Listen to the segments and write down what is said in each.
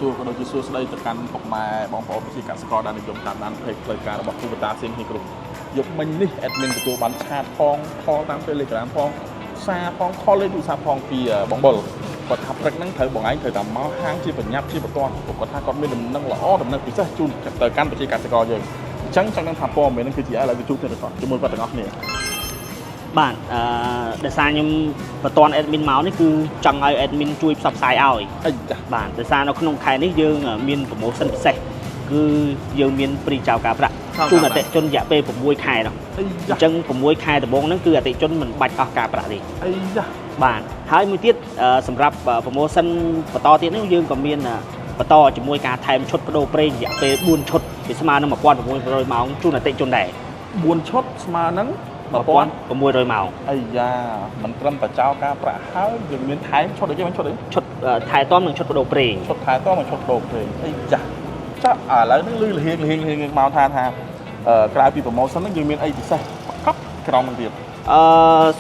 សួរក៏ដូចជាសួរស្ដីទៅកាន់ពុកម៉ែបងប្អូនប្រជាកសិករដែលនិយមតាមដានเพจផ្លូវការរបស់គូបតាសៀងហ៊ីគ្រប់យកមិញនេះ admin ទទួលបានឆាតផងខលតាម Telegram ផងសារផងខលលេខទូរស័ព្ទផងពីបងបុលគាត់ថាព្រឹកហ្នឹងត្រូវបងឯងត្រូវតែមកហាងជាបញ្ញាប់ជាបន្ទាន់គាត់ថាគាត់មានដំណឹងល្អដំណឹងពិសេសជូនទៅកាន់ប្រជាកសិករយើងអញ្ចឹងចង់នឹងថាព័ត៌មានហ្នឹងគឺជាឥឡូវជួបគ្នាទៅគាត់ជាមួយគាត់ទាំងអស់គ្នាបាទដោយសារខ្ញុំបន្ទាន់ admin មកនេះគឺចង់ឲ្យ admin ជួយផ្សព្វផ្សាយឲ្យអីចាស់បាទដោយសារនៅក្នុងខែនេះយើងមាន promotion ពិសេសគឺយើងមានព្រីចៅការប្រាក់ជូនអតិថិជនរយៈពេល6ខែនោះអញ្ចឹង6ខែដំបូងហ្នឹងគឺអតិថិជនមិនបាច់អស់ការប្រាក់ទេអីចាស់បាទហើយមួយទៀតសម្រាប់ promotion បន្តទៀតនេះយើងក៏មានបន្តជាមួយការថែមឈុតបដូរប្រេងរយៈពេល4ឈុតវាស្មើនឹង 1600 ម៉ោងជូនអតិថិជនដែរ4ឈុតស្មើនឹង1600ម៉ោងអាយ៉ាមិនត្រឹមតែចោលការប្រាក់ហើយយើងមានថែមឈុតអីគេមិនឈុតអីឈុតថែទាំនិងឈុតបដូរប្រេងឈុតថែទាំនិងឈុតបដូរប្រេងអីចាស់ចាស់ឥឡូវនេះលឺលហៀងមកថាក្រៅពី promotion ហ្នឹងយើងមានអីពិសេសប្រកបក្រោមនឹងទៀត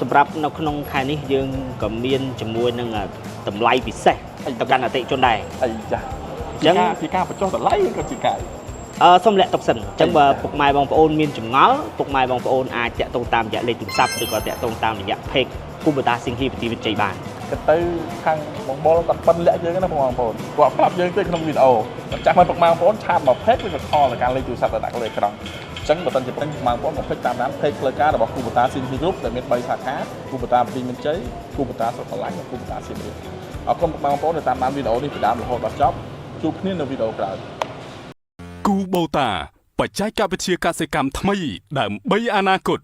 សម្រាប់នៅក្នុងខែនេះយើងក៏មានជាមួយនឹងតម្លៃពិសេសទៅកាន់អតិថិជនដែរអីចាស់អញ្ចឹងជាការបញ្ចុះតម្លៃក៏ជាការសូមលាក់ទុកសិនអញ្ចឹងបើពុកម៉ែបងប្អូនមានចម្ងល់ពុកម៉ែបងប្អូនអាចតាក់ទងតាមរយៈលេខទូរស័ព្ទឬក៏តាក់ទងតាមរយៈ page គូបតាសៀងហ៊ីវិទ្យាវិជ័យបានក៏ទៅខាងបងបុលគាត់ប៉ិនលាក់យើងណាបងប្អូនគាត់ប្រាប់យើងទៅក្នុងវីដេអូចាស់មកពុកម៉ែបងប្អូនឆាតមក page ឬក៏ call ទៅកាន់លេខទូរស័ព្ទទៅដាក់លើអេក្រង់អញ្ចឹងបើមិនជាពុកម៉ែបងប្អូនមក page តាមដាន page ផ្លូវការរបស់គូបតាសៀងហ៊ីគ្រប់ដែលមាន3សាខាគូបតាវិមានជ័យគូបតាសុខឡាញ់និងគូបតាសៀងរាបអរគុណពុកម៉ែបងប្អូនដែលតាមដានវីដេអូនេះពីដើមរហូតដល់ចប់ជួបគ្នានៅវីដេអូក្រោយគូបូតាបច្ចេកវិទ្យាកសិកម្មថ្មីដើម្បីអនាគត